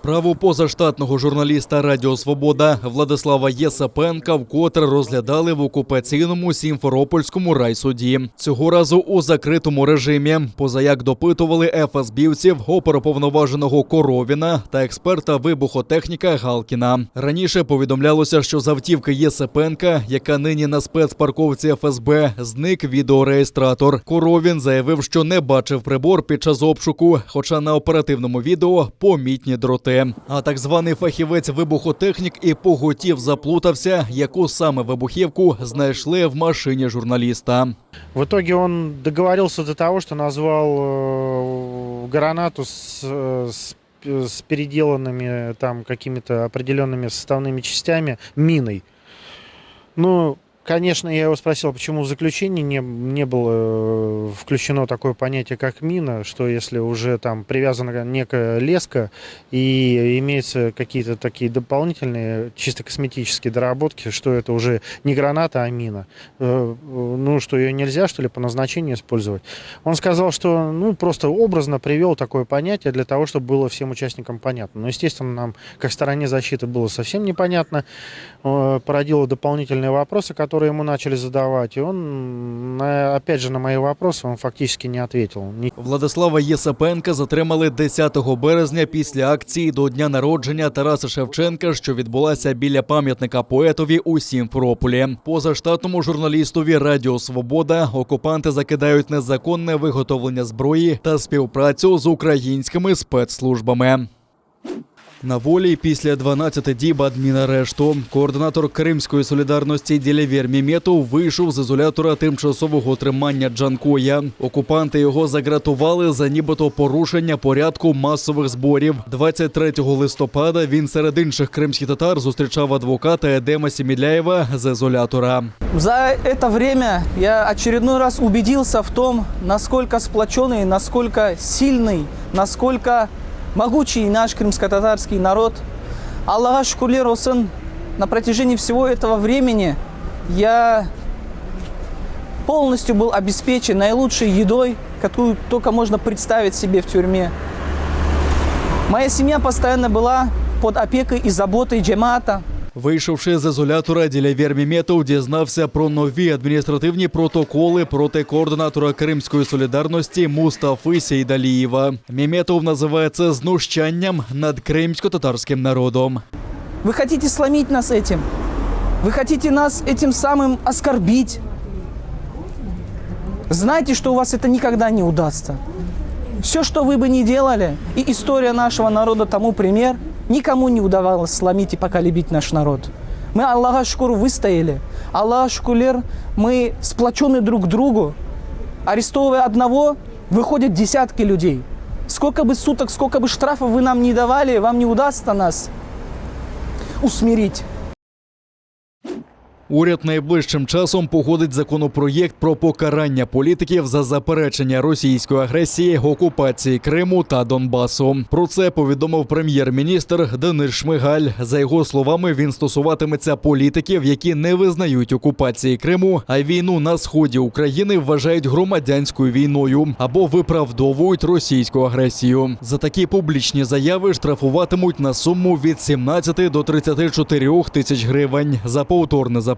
Справу позаштатного журналіста «Радіо Свобода» Владислава Єсипенка вкотре розглядали в окупаційному Сімферопольському райсуді. Цього разу у закритому режимі. Позаяк допитували ФСБівців, оперуповноваженого Коровіна та експерта-вибухотехніка Галкіна. Раніше повідомлялося, що з автівки Єсипенка, яка нині на спецпарковці ФСБ, зник відеореєстратор. Коровін заявив, що не бачив прибор під час обшуку, хоча на оперативному відео помітні дроти. А так званий фахівець-вибухотехнік і поготів заплутався, яку саме вибухівку знайшли в машині журналіста. В итоге он договорился до того, что назвал гранату с переделанными там какими-то определенными составными частями миной. Ну, конечно, я его спросил, почему в заключении не было включено такое понятие, как мина, что если уже там привязана некая леска и имеются какие-то такие дополнительные, чисто косметические доработки, что это уже не граната, а мина. Ну, что ее нельзя, что ли, по назначению использовать. Он сказал, что, ну, просто образно привел такое понятие для того, чтобы было всем участникам понятно. Но, естественно, нам, как стороне защиты, было совсем непонятно. Породило дополнительные вопросы, которые ему начали задавать, и он, опять же, на мои вопросы он фактически не ответил. Владислава Єсипенка затримали 10 березня після акції до дня народження Тараса Шевченка, що відбулася біля пам'ятника поетові у Сімферополі. Позаштатному журналістові «Радіо Свобода» окупанти закидають незаконне виготовлення зброї та співпрацю з українськими спецслужбами. На волі після 12 діб адмінарешту. Координатор Кримської солідарності Ділявєр Мєметов вийшов з ізолятора тимчасового тримання Джанкоя. Окупанти його загратували за нібито порушення порядку масових зборів. 23 листопада він серед інших кримських татар зустрічав адвоката Едема Семіляєва з ізолятора. За это время я очередной раз убедился в том, насколько сплоченный, насколько сильный, насколько могучий наш крымско-татарский народ. Аллаха шкурлер олсын, на протяжении всего этого времени я полностью был обеспечен наилучшей едой, какую только можно представить себе в тюрьме. Моя семья постоянно была под опекой и заботой джемаата. Вийшовши з ізолятора, Ділявєр Мєметов дізнався про нові адміністративні протоколи проти координатора Кримської солідарності Мустафи Сейдалієва. Мєметов називає це знущанням над кримсько-татарським народом. Вы хотите сломить нас этим? Вы хотите нас этим самым оскорбить? Знайте, что у вас это никогда не удастся. Все, что вы бы ни делали, и история нашего народа тому пример, никому не удавалось сломить и поколебить наш народ. Мы, Аллаха шкур, выстояли. Аллах шкулер, мы сплочены друг к другу. Арестовывая одного, выходят десятки людей. Сколько бы суток, сколько бы штрафов вы нам не давали, вам не удастся нас усмирить. Уряд найближчим часом погодить законопроєкт про покарання політиків за заперечення російської агресії, окупації Криму та Донбасу. Про це повідомив прем'єр-міністр Денис Шмигаль. За його словами, він стосуватиметься політиків, які не визнають окупації Криму, а війну на сході України вважають громадянською війною або виправдовують російську агресію. За такі публічні заяви штрафуватимуть на суму від 17 до 34 тисяч гривень. За повторне заперечення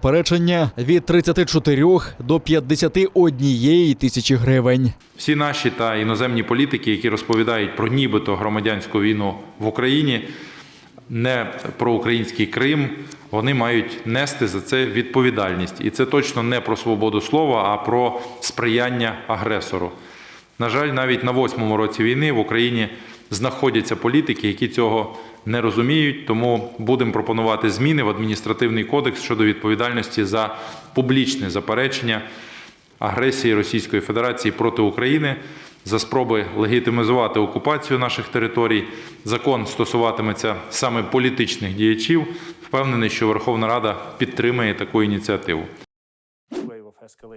від 34 до 51 тисячі гривень. Всі наші та іноземні політики, які розповідають про нібито громадянську війну в Україні, не про український Крим, вони мають нести за це відповідальність. І це точно не про свободу слова, а про сприяння агресору. На жаль, навіть на 8-му році війни в Україні знаходяться політики, які цього не розуміють, тому будемо пропонувати зміни в адміністративний кодекс щодо відповідальності за публічне заперечення агресії Російської Федерації проти України, за спроби легітимізувати окупацію наших територій. Закон стосуватиметься саме політичних діячів. Впевнений, що Верховна Рада підтримає таку ініціативу.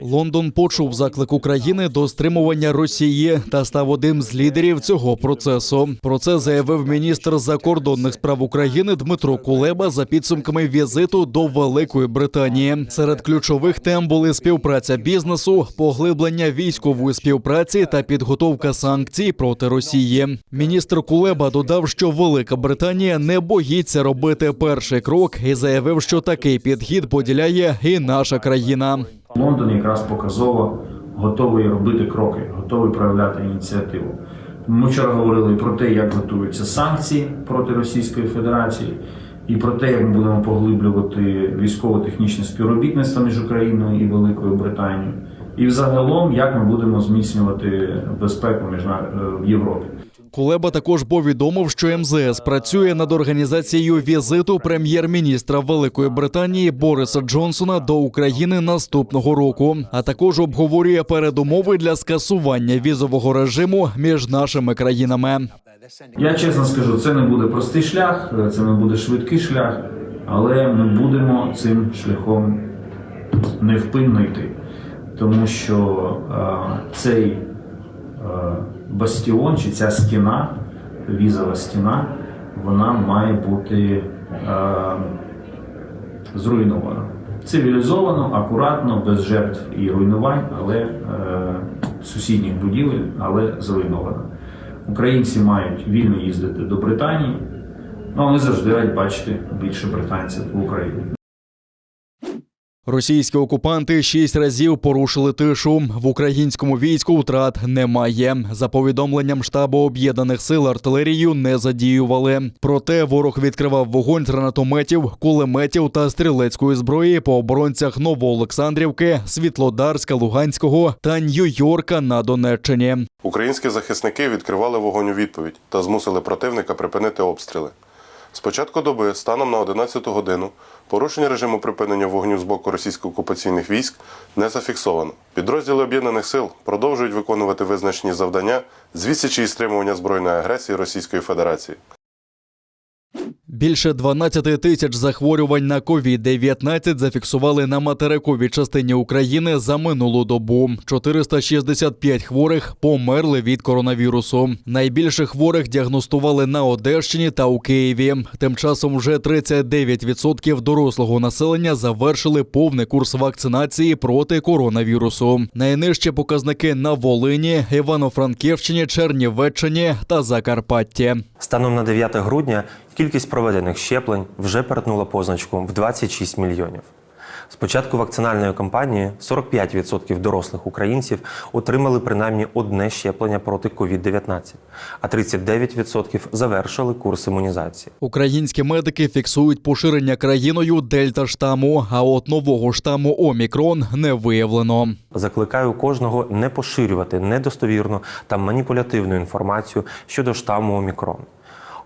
Лондон почув заклик України до стримування Росії та став одним з лідерів цього процесу. Про це заявив міністр закордонних справ України Дмитро Кулеба за підсумками візиту до Великої Британії. Серед ключових тем були співпраця бізнесу, поглиблення військової співпраці та підготовка санкцій проти Росії. Міністр Кулеба додав, що Велика Британія не боїться робити перший крок і заявив, що такий підхід поділяє і наша країна. Лондон якраз показово готовий робити кроки, готовий проявляти ініціативу. Ми вчора говорили про те, як готуються санкції проти Російської Федерації, і про те, як ми будемо поглиблювати військово-технічне співробітництво між Україною і Великою Британією. І взагалом, як ми будемо зміцнювати безпеку в Європі. Кулеба також повідомив, що МЗС працює над організацією візиту прем'єр-міністра Великої Британії Бориса Джонсона до України наступного року, а також обговорює передумови для скасування візового режиму між нашими країнами. Я чесно скажу, це не буде простий шлях, це не буде швидкий шлях, але ми будемо цим шляхом невпинно йти. Тому що цей бастіон чи ця стіна, візова стіна, вона має бути зруйнована. Цивілізовано, акуратно, без жертв і руйнувань, але сусідніх будівель, але зруйнована. Українці мають вільно їздити до Британії, а ми завжди раді бачити більше британців в Україні. Російські окупанти 6 разів порушили тишу. В українському війську втрат немає. За повідомленням штабу Об'єднаних сил артилерію не задіювали. Проте ворог відкривав вогонь з гранатометів, кулеметів та стрілецької зброї по оборонцях Новоолександрівки, Світлодарська, Луганського та Нью-Йорка на Донеччині. Українські захисники відкривали вогонь у відповідь та змусили противника припинити обстріли. З початку доби, станом на 11 годину, порушення режиму припинення вогню з боку російсько-окупаційних військ не зафіксовано. Підрозділи Об'єднаних сил продовжують виконувати визначені завдання з відсічі і стримування збройної агресії Російської Федерації. Більше 12 тисяч захворювань на COVID-19 зафіксували на материковій частині України за минулу добу. 465 хворих померли від коронавірусу. Найбільше хворих діагностували на Одещині та у Києві. Тим часом вже 39% дорослого населення завершили повний курс вакцинації проти коронавірусу. Найнижчі показники на Волині, Івано-Франківщині, Чернівеччині та Закарпатті. Станом на 9 грудня кількість проведених щеплень вже перетнула позначку в 26 мільйонів. З початку вакцинальної кампанії 45% дорослих українців отримали принаймні одне щеплення проти COVID-19, а 39% завершили курс імунізації. Українські медики фіксують поширення країною дельта-штаму, а от нового штаму Омікрон не виявлено. Закликаю кожного не поширювати недостовірну та маніпулятивну інформацію щодо штаму Омікрон.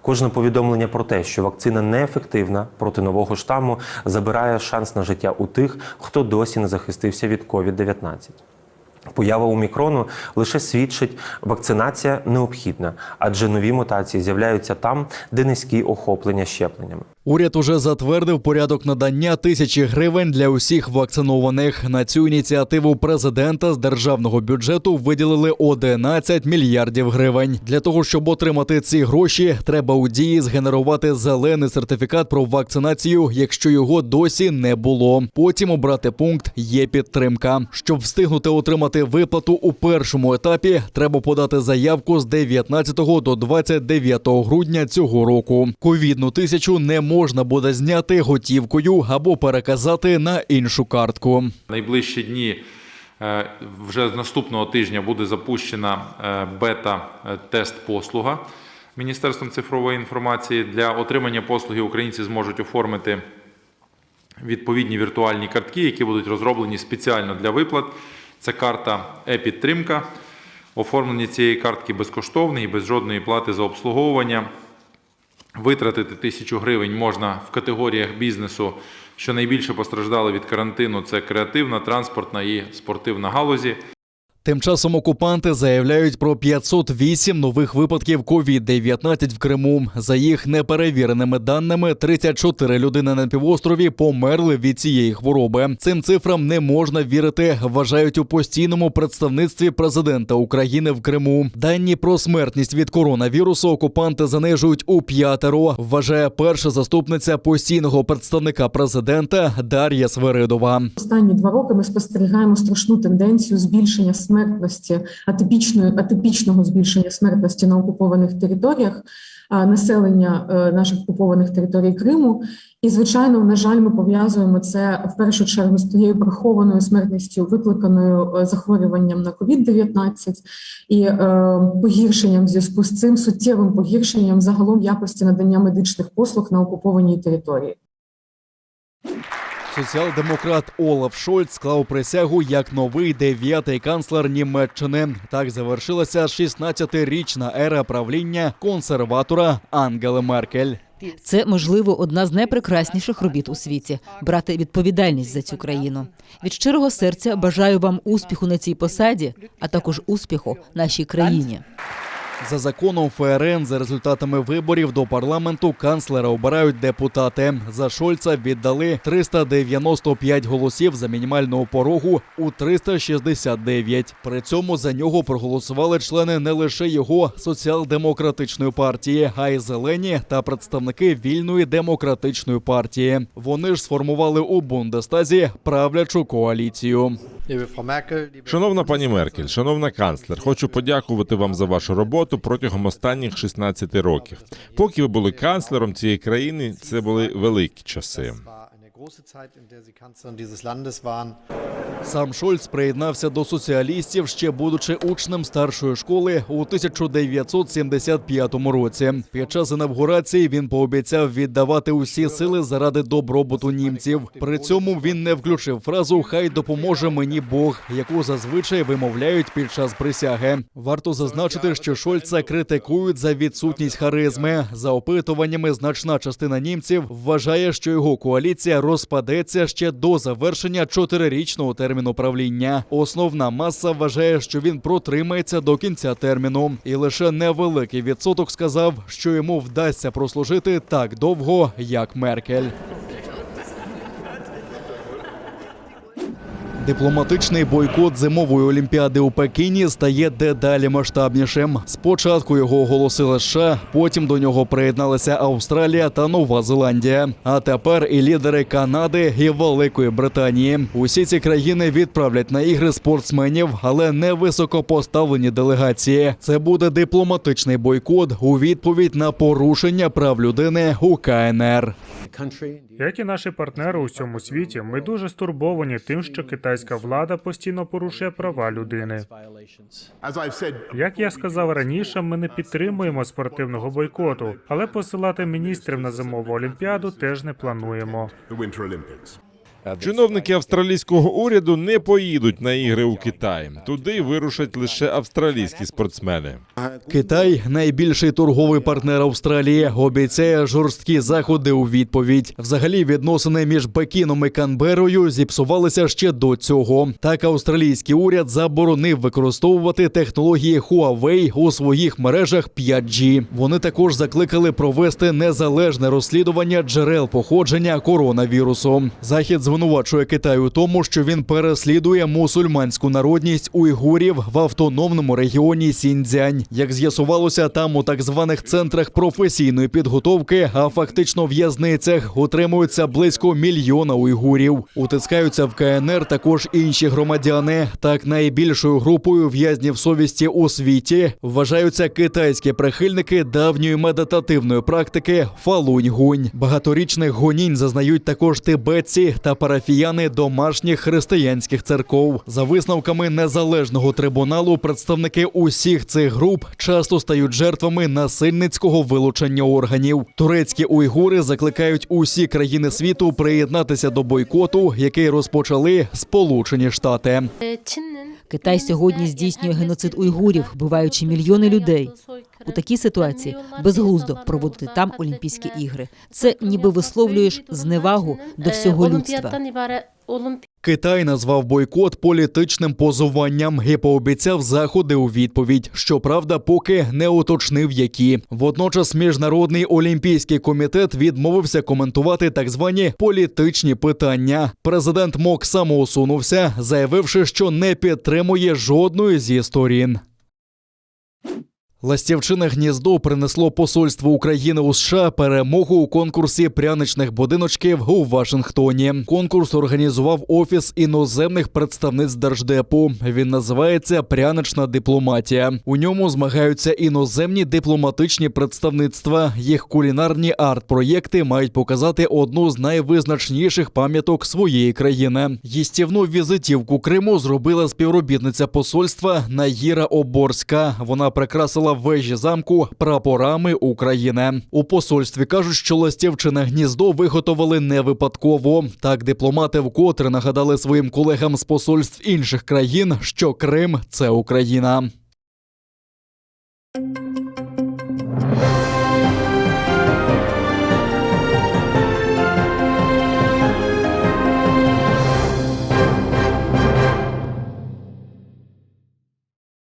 Кожне повідомлення про те, що вакцина неефективна проти нового штаму, забирає шанс на життя у тих, хто досі не захистився від COVID-19. Поява омікрону лише свідчить, вакцинація необхідна, адже нові мутації з'являються там, де низькі охоплення щепленнями. Уряд уже затвердив порядок надання 1000 гривень для усіх вакцинованих. На цю ініціативу президента з державного бюджету виділили 11 мільярдів гривень. Для того, щоб отримати ці гроші, треба у дії згенерувати зелений сертифікат про вакцинацію, якщо його досі не було. Потім обрати пункт «Є підтримка». Щоб встигнути отримати виплату у першому етапі, треба подати заявку з 19 до 29 грудня цього року. Ковідну 1000 не можна буде зняти готівкою або переказати на іншу картку. Найближчі дні, вже з наступного тижня, буде запущена бета-тест-послуга Міністерством цифрової інформації. Для отримання послуги українці зможуть оформити відповідні віртуальні картки, які будуть розроблені спеціально для виплат. Це карта «Е-підтримка». Оформлення цієї картки безкоштовне і без жодної плати за обслуговування. Витратити 1000 гривень можна в категоріях бізнесу, що найбільше постраждали від карантину. Це креативна, транспортна і спортивна галузі. Тим часом окупанти заявляють про 508 нових випадків COVID-19 в Криму. За їх неперевіреними даними, 34 людини на півострові померли від цієї хвороби. Цим цифрам не можна вірити, вважають у постійному представництві президента України в Криму. Дані про смертність від коронавірусу окупанти занижують у 5-ро, вважає перша заступниця постійного представника президента Дар'я Свиридова. Останні 2 роки ми спостерігаємо страшну тенденцію збільшення смертності, атипічного збільшення смертності на окупованих територіях, населення наших окупованих територій Криму. І, звичайно, на жаль, ми пов'язуємо це в першу чергу з тією прихованою смертністю, викликаною захворюванням на COVID-19 і погіршенням в зв'язку з цим, суттєвим погіршенням загалом якості надання медичних послуг на окупованій території. Соціал-демократ Олаф Шольц склав присягу як новий 9-й канцлер Німеччини. Так завершилася 16-річна ера правління консерватора Ангели Меркель. Це, можливо, одна з найпрекрасніших робіт у світі – брати відповідальність за цю країну. Від щирого серця бажаю вам успіху на цій посаді, а також успіху нашій країні. За законом ФРН, за результатами виборів до парламенту, канцлера обирають депутати. За Шольца віддали 395 голосів за мінімального порогу у 369. При цьому за нього проголосували члени не лише його соціал-демократичної партії, а й зелені та представники вільної демократичної партії. Вони ж сформували у Бундестазі правлячу коаліцію. Шановна пані Меркель, шановна канцлер, хочу подякувати вам за вашу роботу протягом останніх 16 років. Поки ви були канцлером цієї країни, це були великі часи. Сам Шольц приєднався до соціалістів, ще будучи учнем старшої школи у 1975 році. Під час інавгурації він пообіцяв віддавати усі сили заради добробуту німців. При цьому він не включив фразу «Хай допоможе мені Бог», яку зазвичай вимовляють під час присяги. Варто зазначити, що Шольца критикують за відсутність харизми. За опитуваннями, значна частина німців вважає, що його коаліція розпадеться ще до завершення 4-річного терміну правління. Основна маса вважає, що він протримається до кінця терміну. І лише невеликий відсоток сказав, що йому вдасться прослужити так довго, як Меркель. Дипломатичний бойкот зимової олімпіади у Пекіні стає дедалі масштабнішим. Спочатку його оголосили США, потім до нього приєдналися Австралія та Нова Зеландія. А тепер і лідери Канади і Великої Британії. Усі ці країни відправлять на ігри спортсменів, але не високопоставлені делегації. Це буде дипломатичний бойкот у відповідь на порушення прав людини у КНР. Як і наші партнери у всьому світі, ми дуже стурбовані тим, що китайська влада постійно порушує права людини. Як я сказав раніше, ми не підтримуємо спортивного бойкоту, але посилати міністрів на зимову олімпіаду теж не плануємо. Чиновники австралійського уряду не поїдуть на ігри у Китай. Туди вирушать лише австралійські спортсмени. Китай, найбільший торговий партнер Австралії, обіцяє жорсткі заходи у відповідь. Взагалі, відносини між Пекіном і Канберою зіпсувалися ще до цього. Так, австралійський уряд заборонив використовувати технології Huawei у своїх мережах 5G. Вони також закликали провести незалежне розслідування джерел походження коронавірусу. Захід звинувачує Китай у тому, що він переслідує мусульманську народність уйгурів в автономному регіоні Сіньцзянь. Як з'ясувалося, там у так званих центрах професійної підготовки, а фактично в'язницях, утримуються близько 1 мільйона уйгурів. Утискаються в КНР також інші громадяни. Так, найбільшою групою в'язнів совісті у світі вважаються китайські прихильники давньої медитативної практики Фалунь-Гунь. Багаторічних гонінь зазнають також тибетці та парафіяни домашніх християнських церков. За висновками незалежного трибуналу, представники усіх цих груп часто стають жертвами насильницького вилучення органів. Турецькі уйгури закликають усі країни світу приєднатися до бойкоту, який розпочали Сполучені Штати. Китай сьогодні здійснює геноцид уйгурів, вбиваючи мільйони людей. У такій ситуації безглуздо проводити там Олімпійські ігри. Це ніби висловлюєш зневагу до всього людства. Китай назвав бойкот політичним позуванням і пообіцяв заходи у відповідь. Щоправда, поки не уточнив, які. Водночас Міжнародний олімпійський комітет відмовився коментувати так звані політичні питання. Президент МОК самоусунувся, заявивши, що не підтримує жодної зі сторін. Ластівчине гніздо принесло посольству України у США перемогу у конкурсі пряничних будиночків у Вашингтоні. Конкурс організував Офіс іноземних представництв Держдепу. Він називається «Прянична дипломатія». У ньому змагаються іноземні дипломатичні представництва. Їх кулінарні арт-проєкти мають показати одну з найвизначніших пам'яток своєї країни. Їстівну візитівку Криму зробила співробітниця посольства Наїра Оборська. Вона прикрасила вежі замку прапорами України. У посольстві кажуть, що ластівчине гніздо виготовили не випадково. Так дипломати вкотре нагадали своїм колегам з посольств інших країн, що Крим – це Україна.